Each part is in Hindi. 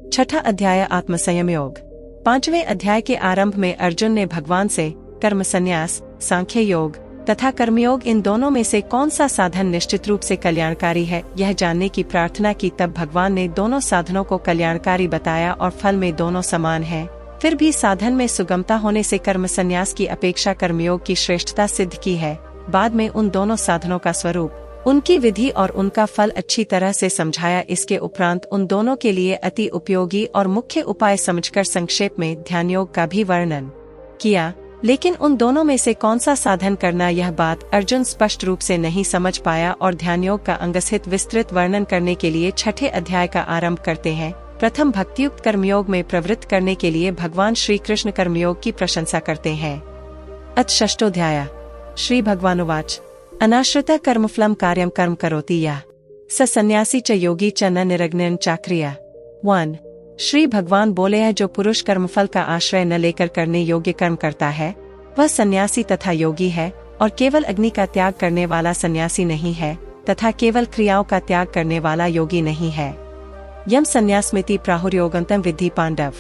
छठा अध्याय आत्मसंयम योग। 5वें अध्याय के आरंभ में अर्जुन ने भगवान से कर्म संन्यास, सांख्य योग तथा कर्मयोग इन दोनों में से कौन सा साधन निश्चित रूप से कल्याणकारी है यह जानने की प्रार्थना की। तब भगवान ने दोनों साधनों को कल्याणकारी बताया और फल में दोनों समान हैं। फिर भी साधन में सुगमता होने से कर्म संन्यास की अपेक्षा कर्मयोग की श्रेष्ठता सिद्ध की है। बाद में उन दोनों साधनों का स्वरूप, उनकी विधि और उनका फल अच्छी तरह से समझाया। इसके उपरांत उन दोनों के लिए अति उपयोगी और मुख्य उपाय समझकर संक्षेप में ध्यान योग का भी वर्णन किया। लेकिन उन दोनों में से कौन सा साधन करना यह बात अर्जुन स्पष्ट रूप से नहीं समझ पाया और ध्यान योग का अंगसहित विस्तृत वर्णन करने के लिए छठे अध्याय का आरंभ करते हैं। प्रथम भक्तियुक्त कर्मयोग में प्रवृत्त करने के लिए भगवान श्री कृष्ण कर्मयोग की प्रशंसा करते हैं। अथ षष्ठोऽध्यायः श्री भगवानुवाच अनाश्रितः कर्मफलं कार्यं कर्म करोति यः स सन्यासी च योगी च न निरग्निर्न चाक्रिया। 1। श्री भगवान बोले हैं, जो पुरुष कर्मफल का आश्रय न लेकर करने योग्य कर्म करता है वह सन्यासी तथा योगी है, और केवल अग्नि का त्याग करने वाला सन्यासी नहीं है तथा केवल क्रियाओं का त्याग करने वाला योगी नहीं है। यम सन्यासमिति प्राहुर्योगंतम विद्धि पांडव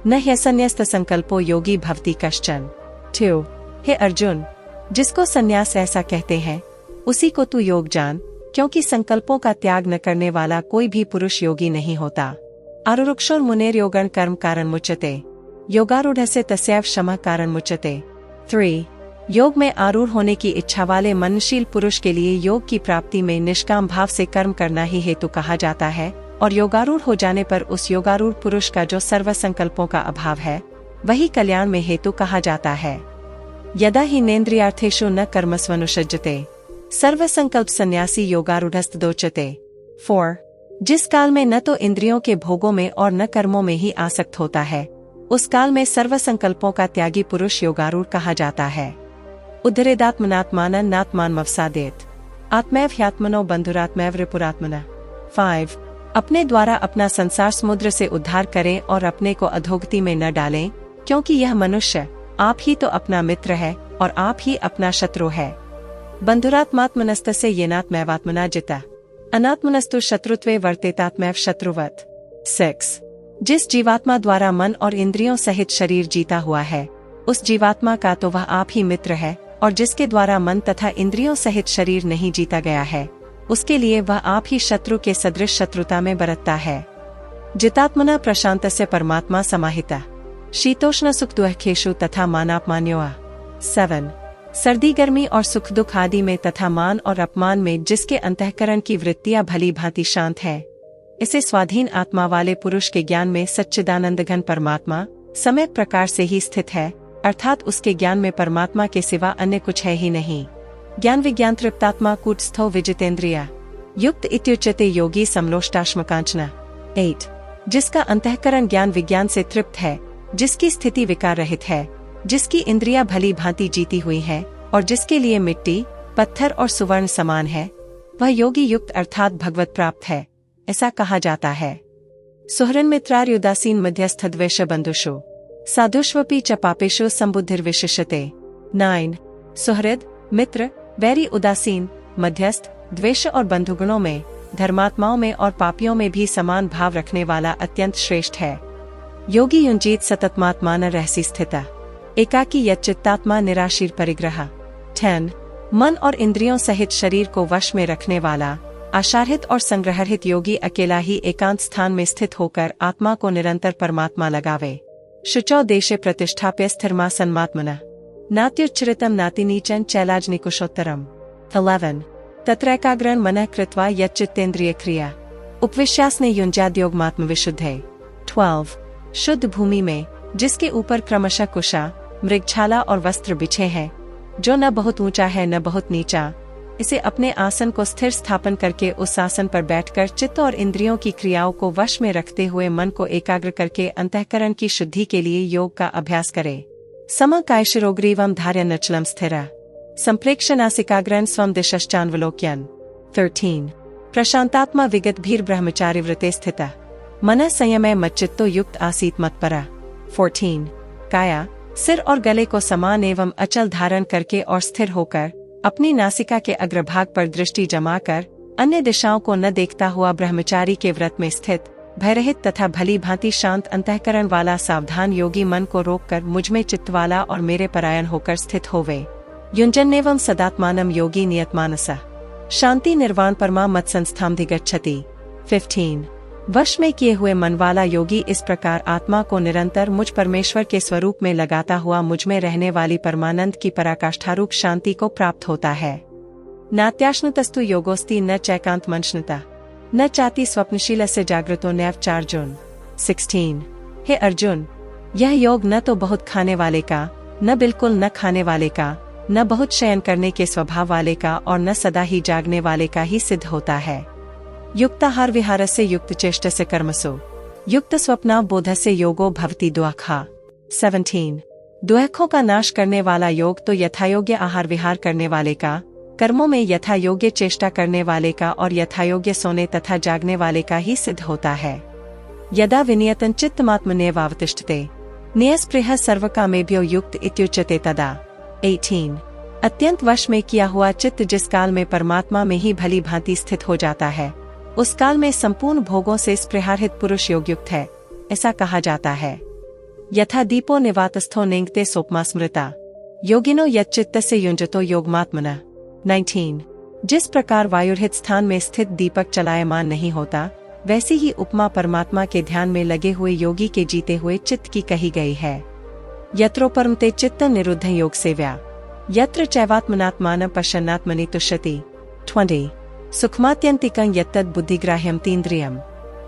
न ह्यसन्यस्त संकल्पो योगी भवति कश्चन। 2। हे अर्जुन, जिसको सन्यास ऐसा कहते हैं उसी को तू योग जान, क्योंकि संकल्पों का त्याग न करने वाला कोई भी पुरुष योगी नहीं होता। आरुरुक्षोर मुनेर योगण कर्म कारण मुच्यते योगारूढ़स्य तस्यैव शमः कारण मुच्यते। 3। योग में आरूढ़ होने की इच्छा वाले मननशील पुरुष के लिए योग की प्राप्ति में निष्काम भाव से कर्म करना ही हेतु कहा जाता है, और योगारूढ़ हो जाने पर उस योगारूढ़ पुरुष का जो सर्व संकल्पों का अभाव है वही कल्याण में हेतु कहा जाता है। यदा हि नेन्द्रियार्थेषु न कर्मस्वनुषज्यते सर्व संकल्प सन्यासी योगारूढ़स्तदोच्यते। 4। जिस काल में न तो इंद्रियों के भोगों में और न कर्मों में ही आसक्त होता है उस काल में सर्व संकल्पों का त्यागी पुरुष योगारूढ़ कहा जाता है। उद्धरेदात्मनात्मानं नात्मानमवसादेत आत्मैव ह्यात्मनो बंधुरात्मैव रिपुरात्मनः। 5। अपने द्वारा अपना संसार समुद्र से उद्धार करें और अपने को अधोगति में न डालें, क्योंकि यह मनुष्य आप ही तो अपना मित्र है और आप ही अपना शत्रु है। बंधुरात्मात्मनस्तस्य येनात्मैवात्मना जिता अनात्मनस्तु शत्रुत्वे वर्तेतात्मैव शत्रुवत्। 6। जिस जीवात्मा द्वारा मन और इंद्रियों सहित शरीर जीता हुआ है उस जीवात्मा का तो वह आप ही मित्र है, और जिसके द्वारा मन तथा इंद्रियों सहित शरीर नहीं जीता गया है उसके लिए वह आप ही शत्रु के सदृश शत्रुता में बरतता है। जितात्मना प्रशांतस्य परमात्मा समाहिता शीतोष्ण सुख दुःखेषु तथा मानापमान्योः। 7। सर्दी गर्मी और सुख दुख आदि में तथा मान और अपमान में जिसके अंतःकरण की वृत्तियां भली भांति शांत है, इसे स्वाधीन आत्मा वाले पुरुष के ज्ञान में सच्चिदानंद घन परमात्मा सम्यक प्रकार से ही स्थित है, अर्थात उसके ज्ञान में परमात्मा के सिवा अन्य कुछ है ही नहीं। ज्ञान विज्ञान तृप्तात्मा कूटस्थो विजितेन्द्रिया युक्त इत्युच्यते योगी समलोष्टाश्मकांचना। 8। जिसका अंतःकरण ज्ञान विज्ञान से तृप्त है, जिसकी स्थिति विकार रहित है, जिसकी इंद्रियां भली भांति जीती हुई हैं और जिसके लिए मिट्टी, पत्थर और सुवर्ण समान है, वह योगी युक्त अर्थात भगवत प्राप्त है, ऐसा कहा जाता है। सुहृन् मित्रार्युदासीन मध्यस्थद्वेष बंधुषु साधुष्वपि च पापेषु संबुद्धिर्विशिष्यते। 9। सुहृद, मित्र, वैरी, उदासीन, मध्यस्थ, द्वेष और बंधुगणों में, धर्मात्माओं में और पापियों में भी समान भाव रखने वाला अत्यंत श्रेष्ठ है। योगी युंजीत सततमात्मान रहसि स्थिता एकाकी यच्चित्तात्मा निराशीर परिग्रह। 10। मन और इंद्रियों सहित शरीर को वश में रखने वाला आशारहित और संग्रहरहित योगी अकेला ही एकांत स्थान में स्थित होकर आत्मा को निरंतर परमात्मा लगावे। शुचौ देशे प्रतिष्ठाप्य स्थिरमा सन्मात्मनः नात्युच्चरितम नातिनीचन चैलाजनिकुशोत्तरम। 11। तत्रैकाग्रं मनः कृत्वा यच्चित्तेन्द्रिय क्रिया उपविश्यासने युञ्जाद्योगमात्म विशुद्धे। 12। शुद्ध भूमि में जिसके ऊपर क्रमशः कुशा, मृगछाला और वस्त्र बिछे हैं, जो न बहुत ऊंचा है न बहुत नीचा, इसे अपने आसन को स्थिर स्थापन करके उस आसन पर बैठकर चित्त और इंद्रियों की क्रियाओं को वश में रखते हुए मन को एकाग्र करके अंतःकरण की शुद्धि के लिए योग का अभ्यास करे। समकायशिरोग्रीवं धार्य नचलम स्थिरा संप्रेक्ष्य नासिकाग्रं स्वं दिशश्चान्वलोक्यन्। 13। प्रशांतात्मा विगत भीर ब्रह्मचारी व्रते स्थिता मनः संयमय मच्चित्तो युक्त आसीत मत्परा। 14। काया, सिर और गले को समान एवं अचल धारण करके और स्थिर होकर अपनी नासिका के अग्रभाग पर दृष्टि जमाकर अन्य दिशाओं को न देखता हुआ ब्रह्मचारी के व्रत में स्थित भयरहित तथा भली भांति शांत अंतःकरण वाला सावधान योगी मन को रोककर मुझमें चित्तवाला और मेरे परायण होकर स्थित होवे। युञ्जन्नेवं सदात्मानं योगी नियतमानसः शांति निर्वाण परमा मत संस्थामधिगच्छति। 15 वश में किए हुए मन वाला योगी इस प्रकार आत्मा को निरंतर मुझ परमेश्वर के स्वरूप में लगाता हुआ मुझ में रहने वाली परमानंद की पराकाष्ठारूप शांति को प्राप्त होता है। नात्याश्नुतस्तु योगोस्ति न चैकांत मंशनुता न चाति स्वप्नशीलस्य जागृतो नैव चार्जुन। 16 हे अर्जुन, यह योग न तो बहुत खाने वाले का, न बिल्कुल न खाने वाले का, न बहुत शयन करने के स्वभाव वाले का और न सदा ही जागने वाले का ही सिद्ध होता है। युक्ताहार विहारस्य युक्त चेष्टस्य कर्मसु युक्त स्वप्ना बोधस्य योगो भवति द्वाखा। 17 द्वैखों का नाश करने वाला योग तो यथायोग्य आहार विहार करने वाले का, कर्मों में यथायोग्य चेष्टा करने वाले का और यथायोग्य सोने तथा जागने वाले का ही सिद्ध होता है। यदा विनियतं चित्तमात्मनेवावतिष्ठते नियस्पृहः सर्वकामेभ्यो युक्त इत्युच्यते तदा। 18 अत्यंत वश में किया हुआ चित्त जिस काल में परमात्मा में ही भली भांति स्थित हो जाता है, उस काल में संपूर्ण भोगों से स्पृहारहित पुरुष योगयुक्त है, ऐसा कहा जाता है। यथा दीपो निवातस्थो नेंगते सोपमा स्मृता योगिनो यच्चित्तस्य युञ्जतो योगमात्मनः। 19 जिस प्रकार वायुरहित स्थान में स्थित दीपक चलायमान नहीं होता, वैसी ही उपमा परमात्मा के ध्यान में लगे हुए योगी के जीते हुए चित्त की कही गई है। यत्रोपरमते चित्त निरुद्ध योग सेव्या यत्र चैवात्मनात्मानं पश्यन्नात्मनि तुष्यति। 20 सुखमात्यन्तिकं यत्तद् बुद्धिग्राह्यं तीन्द्रियं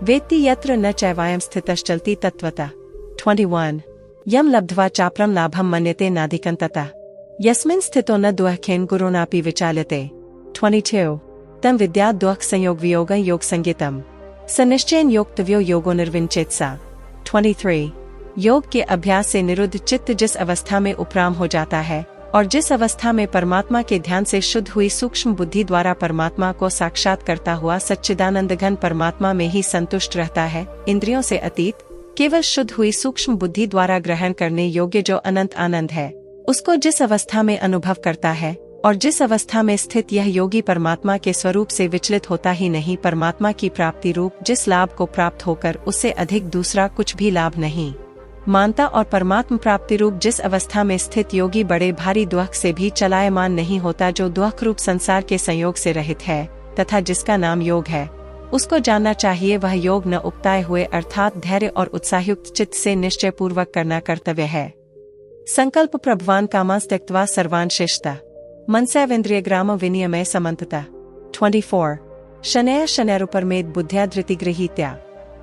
वेत्ति यत्र न चैवायं स्थितश्चलति तत्त्वतः। 21 यं लब्ध्वा चाप्रं लाभं मन्यते नाधिकं ततः यस्मिन् स्थितो न दुःखेन गुरुणापि विचाल्यते। 22 तं विद्यात् दुःख संयोग वियोगं योग संज्ञितम् स निश्चयेन योक्तव्यो योगो निर्विण्चेत्सा। 23 योग के अभ्यास से निरुद्ध चित्त जिस अवस्था में उपराम हो जाता है और जिस अवस्था में परमात्मा के ध्यान से शुद्ध हुई सूक्ष्म बुद्धि द्वारा परमात्मा को साक्षात करता हुआ सच्चिदानंद घन परमात्मा में ही संतुष्ट रहता है, इंद्रियों से अतीत केवल शुद्ध हुई सूक्ष्म बुद्धि द्वारा ग्रहण करने योग्य जो अनंत आनंद है, उसको जिस अवस्था में अनुभव करता है और जिस अवस्था में स्थित यह योगी परमात्मा के स्वरूप से विचलित होता ही नहीं, परमात्मा की प्राप्ति रूप जिस लाभ को प्राप्त होकर उससे अधिक दूसरा कुछ भी लाभ नहीं मानता और परमात्म प्राप्ति रूप जिस अवस्था में स्थित योगी बड़े भारी दुख से भी चलायमान नहीं होता, जो दुख रूप संसार के संयोग से रहित है तथा जिसका नाम योग है, उसको जानना चाहिए। वह योग न उपताए हुए अर्थात धैर्य और उत्साहयुक्त चित्त से निश्चय पूर्वक करना कर्तव्य है। संकल्प प्रभवान कामांस त्यक्त्वा सर्वान् शेषतः मनसैवेन्द्रियग्राम विनियमय समन्ततः। 24 शनैः शनैरुपरमेत् बुद्ध्या धृतिगृहीत्या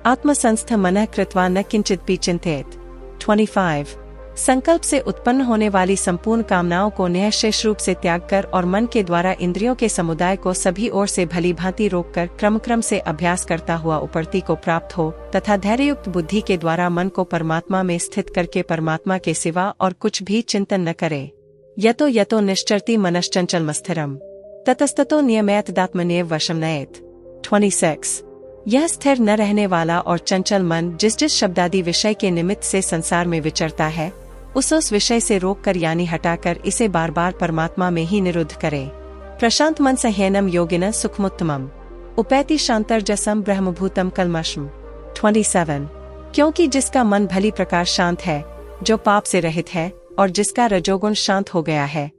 आत्मसंस्थ मनः कृत्वा न किंचिदपि चिन्तयेत्। 25 संकल्प से उत्पन्न होने वाली संपूर्ण कामनाओं को निःशेष रूप से त्याग कर और मन के द्वारा इंद्रियों के समुदाय को सभी ओर से भली भांति रोककर क्रम से अभ्यास करता हुआ उपरति को प्राप्त हो तथा धैर्ययुक्त बुद्धि के द्वारा मन को परमात्मा में स्थित करके परमात्मा के सिवा और कुछ भी चिंतन न करे। यतो यतो निश्चरति मनश्चंचलमस्थिरम् ततस्ततो नियमयत्दात्मनेव वशं नयेत्। 26 यह स्थिर न रहने वाला और चंचल मन जिस शब्दादि विषय के निमित्त से संसार में विचरता है, उस विषय से रोककर यानी हटाकर इसे बार बार परमात्मा में ही निरुद्ध करे। प्रशांत मन संह्यनम योगिन सुखमुत्तमम उपैति शांतर्जसम ब्रह्मभूतम कलमशम। 27 क्योंकि जिसका मन भली प्रकार शांत है, जो पाप से रहित है और जिसका रजोगुण शांत हो गया है,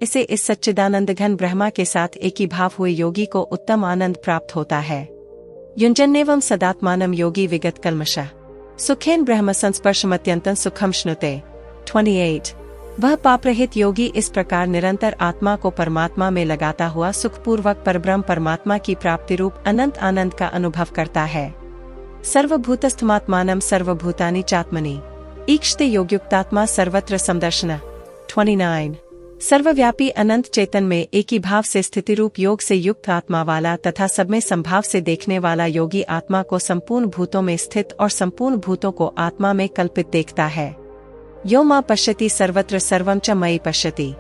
इसे इस सच्चिदानंद घन ब्रह्मा के साथ एकीभाव हुए योगी को उत्तम आनंद प्राप्त होता है। युञ्जन्नेवं सदात्मानं योगी विगत कल्मषः सुखेन ब्रह्म संस्पर्शमत्यन्तं सुखम श्नुते। 28 वह पाप रहित योगी इस प्रकार निरंतर आत्मा को परमात्मा में लगाता हुआ सुखपूर्वक परब्रह्म परमात्मा की प्राप्ति रूप अनंत आनंद का अनुभव करता है। सर्वभूतस्थमात्मानं सर्वभूतानि चात्मनि ईक्षते योगयुक्तात्मा सर्वत्र समदर्शनः। 29 सर्वव्यापी अनंत चेतन में एक ही भाव से स्थिति रूप योग से युक्त आत्मा वाला तथा सब में संभाव से देखने वाला योगी आत्मा को संपूर्ण भूतों में स्थित और संपूर्ण भूतों को आत्मा में कल्पित देखता है। यो मां पश्यति सर्वत्र सर्वं च मयि पश्यति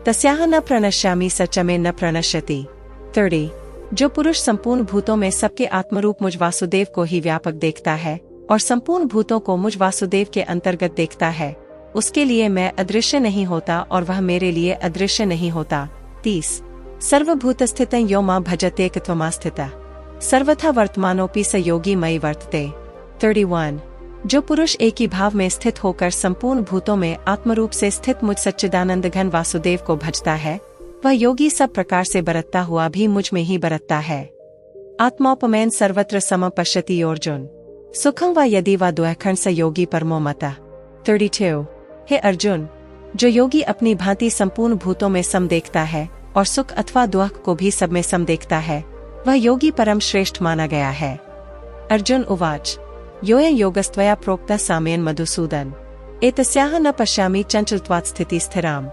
तस्याह न प्रणश्यामि स च मे न प्रणश्यति। 30 जो पुरुष संपूर्ण भूतों में सबके आत्मरूप मुझ वासुदेव को ही व्यापक देखता है और संपूर्ण भूतों को मुझ वासुदेव के अंतर्गत देखता है, उसके लिए मैं अदृश्य नहीं होता और वह मेरे लिए अदृश्य नहीं होता। 30 सर्वभूतस्थितं यो मां भजते कृत्वमास्थितः सर्वथा वर्तमानोऽपि स योगी मयि वर्तते। 31 जो पुरुष एक ही भाव में स्थित होकर संपूर्ण भूतों में आत्मरूप से स्थित मुझ सच्चिदानंद घन वासुदेव को भजता है, वह योगी सब प्रकार से बरतता हुआ भी मुझ में ही बरतता है। आत्मोपमैन सर्वत्र सम पश्यति अर्जुन सुखं व यदि व दुःखं स योगी परमो मतः। 32 हे अर्जुन, जो योगी अपनी भांति संपूर्ण भूतों में सम देखता है और सुख अथवा दुख को भी सब में सम देखता है, वह योगी परम श्रेष्ठ माना गया है। अर्जुन उवाच योऽयं योगस्त्वया प्रोक्तः साम्येन मधुसूदन एतस्याः न पश्यामि चंचलत्वात् स्थिति स्थिराम।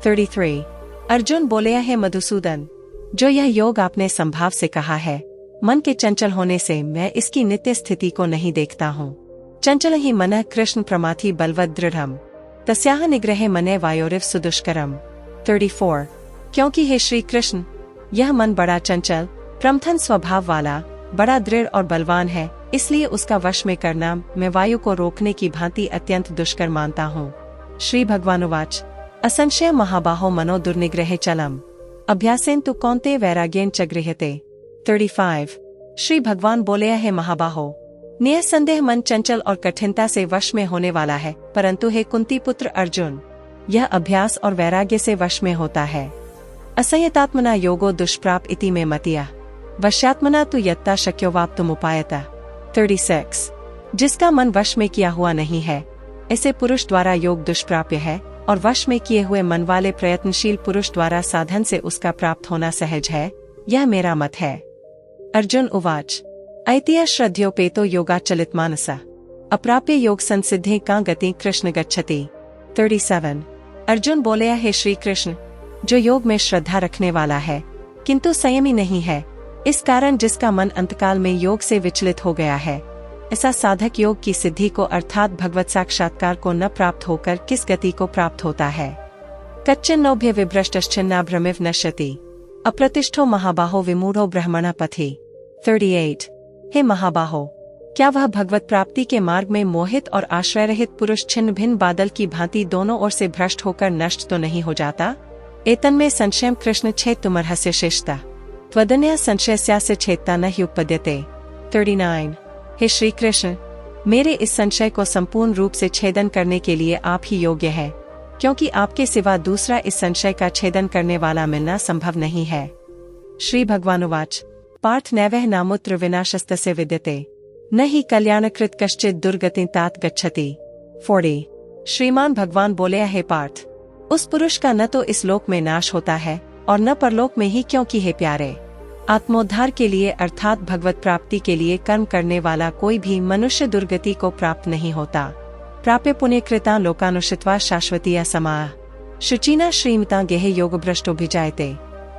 33 अर्जुन बोले हे मधुसूदन, जो यह योग आपने संभाव से कहा है, मन के चंचल होने से मैं इसकी नित्य स्थिति को नहीं देखता हूँ। चंचल ही मनः कृष्ण प्रमाथि बलवद दृढ़म तस्याह निग्रहे मने वायोरिव सुदुष्करम। 34 क्योंकि हे श्री कृष्ण, यह मन बड़ा चंचल प्रमथन स्वभाव वाला, बड़ा दृढ़ और बलवान है, इसलिए उसका वश में करना मैं वायु को रोकने की भांति अत्यंत दुष्कर मानता हूँ। श्री भगवानुवाच असंशय महाबाहो मनो दुर्निग्रहे चलम अभ्यासेन तु कौन्ते वैराग्येन च गृह्यते। 35 श्री भगवान बोले हे महाबाहो, निःसंदेह मन चंचल और कठिनता से वश में होने वाला है, परंतु हे कुंती पुत्र अर्जुन, यह अभ्यास और वैराग्य से वश में होता है। असंयतात्मना योगो दुष्प्राप इति में मतिया वश्यात्मना तु यत्ता शक्यो वाप्तुमुपायता। 36 जिसका मन वश में किया हुआ नहीं है, ऐसे पुरुष द्वारा योग दुष्प्राप्य है, और वश में किए हुए मन वाले प्रयत्नशील पुरुष द्वारा साधन से उसका प्राप्त होना सहज है, यह मेरा मत है। अर्जुन उवाच ऐतिया श्रद्धयोपेतो योगाचलित मानसा अप्राप्य योग संसिद्धि का गति कृष्ण गच्छति। 37 अर्जुन बोले हे श्री कृष्ण, जो योग में श्रद्धा रखने वाला है किंतु संयमी नहीं है, इस कारण जिसका मन अंतकाल में योग से विचलित हो गया है, ऐसा साधक योग की सिद्धि को अर्थात भगवत साक्षात्कार को न प्राप्त होकर किस गति को प्राप्त होता है। कच्चिन्नोभ्य विभ्रष्टश्चिन्ना भ्रमिव नश्यति अप्रतिष्ठो महाबाहो विमूढ़ो ब्रह्मणः पथि। 38 हे महाबाहो, क्या वह भगवत प्राप्ति के मार्ग में मोहित और आश्रय रहित पुरुष छिन्न भिन्न बादल की भांति दोनों ओर से भ्रष्ट होकर नष्ट तो नहीं हो जाता? एतन्मे संशयम कृष्ण छेद तुमर्हस्य शिष्टा त्वदन्य संशयस्या से छेदता न ही उपपद्यते। 39 हे श्री कृष्ण, मेरे इस संशय को संपूर्ण रूप से छेदन करने के लिए आप ही योग्य है, क्योंकि आपके सिवा दूसरा इस संशय का छेदन करने वाला मिलना संभव नहीं है। श्री भगवानुवाच पार्थ नैवह नामुत्र विनाशस्तस्य विद्यते न ही कल्याणकृत कश्चित दुर्गति तात गच्छति। 40 श्रीमान भगवान बोले हे पार्थ, उस पुरुष का न तो इस लोक में नाश होता है और न परलोक में ही, क्योंकि हे प्यारे, आत्मोद्धार के लिए अर्थात भगवत प्राप्ति के लिए कर्म करने वाला कोई भी मनुष्य दुर्गति को प्राप्त नहीं होता। प्राप्य पुण्यकृता लोकानुषित्वा शाश्वतीया समाः शुचिना श्रीमता गेह योगभ्रष्टोभिजायते।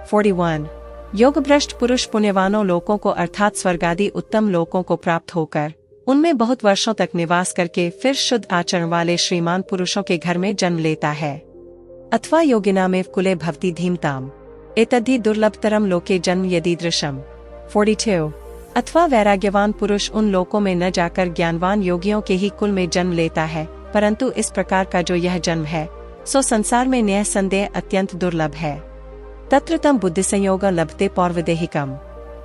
41 योगभ्रष्ट पुरुष पुण्यवानों लोकों को अर्थात स्वर्गादि उत्तम लोकों को प्राप्त होकर उनमें बहुत वर्षों तक निवास करके फिर शुद्ध आचरण वाले श्रीमान पुरुषों के घर में जन्म लेता है। अथवा योगिनामेव कुले भवति धीमताम एतद्धि दुर्लभतरम लोके जन्म यदीदृशम। 42 अथवा वैराग्यवान पुरुष उन लोकों में न जाकर ज्ञानवान योगियों के ही कुल में जन्म लेता है, परंतु इस प्रकार का जो यह जन्म है सो संसार में निःसंदेह अत्यंत दुर्लभ है। तत्र तम बुद्धि संयोग लभते पौर्वदेहिकम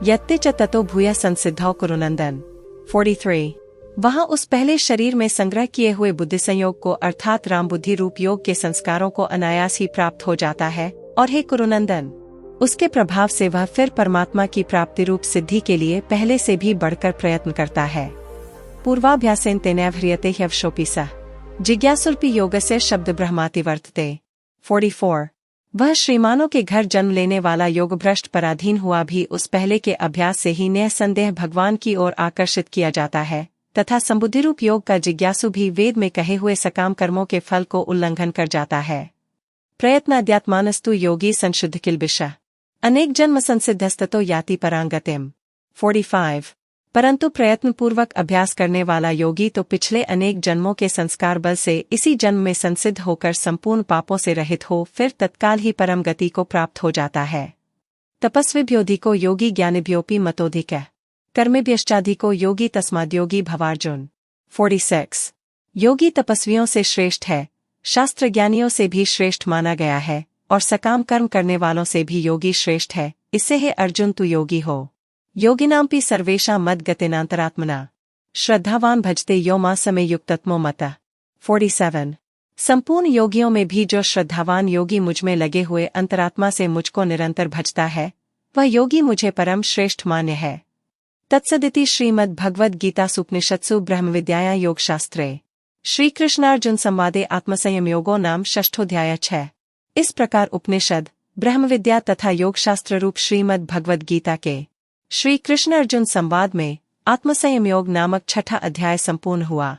यत्ते च ततो भूय संसिद्धौ कुरुनंदन। 43 वहाँ उस पहले शरीर में संग्रह किए हुए बुद्धि संयोग को अर्थात राम बुद्धि रूप योग के संस्कारों को अनायास ही प्राप्त हो जाता है, और हे कुरुनंदन, उसके प्रभाव से वह फिर परमात्मा की प्राप्ति रूप सिद्धि के लिए पहले से भी बढ़कर प्रयत्न करता है। पूर्वाभ्यासेन तेनैव ह्रियते ह्यवशोऽपि जिज्ञासुरपि योगस्य शब्द ब्रह्माति वर्तते। 44 वह श्रीमानों के घर जन्म लेने वाला योग भ्रष्ट पराधीन हुआ भी उस पहले के अभ्यास से ही निःसंदेह भगवान की ओर आकर्षित किया जाता है, तथा संबुद्धि रूप योग का जिज्ञासु भी वेद में कहे हुए सकाम कर्मों के फल को उल्लंघन कर जाता है। प्रयत्नाद्यात्मानस्तु योगी संशुद्ध किल्बिषः अनेक जन्म संसिद्धस्ततो याति परांगतिम। 45 परंतु प्रयत्न पूर्वक अभ्यास करने वाला योगी तो पिछले अनेक जन्मों के संस्कार बल से इसी जन्म में संसिद्ध होकर संपूर्ण पापों से रहित हो फिर तत्काल ही परम गति को प्राप्त हो जाता है। तपस्विभ्योऽधिको योगी ज्ञानिभ्योऽपि मतोऽधिकः कर्मिभ्यश्चाधिको योगी तस्माद्योगी भवार्जुन। 46 योगी तपस्वियों से श्रेष्ठ है, शास्त्र ज्ञानियों से भी श्रेष्ठ माना गया है, और सकाम कर्म करने वालों से भी योगी श्रेष्ठ है। इससे हे अर्जुन तू योगी हो। योगिनांपि सर्वेषां मद्गतेनांतरात्मना श्रद्धावान भजते यो मां समय युक्तत्मो मतः। 47। संपूर्ण योगियों में भी जो श्रद्धावान योगी मुझमें लगे हुए अंतरात्मा से मुझको निरंतर भजता है, वह योगी मुझे परम श्रेष्ठ मान्य है। तत्सदिति श्रीमद् भगवद गीता सुपनिषत्सु ब्रह्मविद्यायां योगशास्त्रे श्रीकृष्णार्जुन संवादे आत्मसंयम योगो नाम षष्ठोऽध्याय 6। इस प्रकार उपनिषद, ब्रह्मविद्या तथा योगशास्त्र रूप श्रीमद् भगवद गीता के श्री कृष्ण अर्जुन संवाद में आत्मसंयम योग नामक छठा अध्याय संपूर्ण हुआ।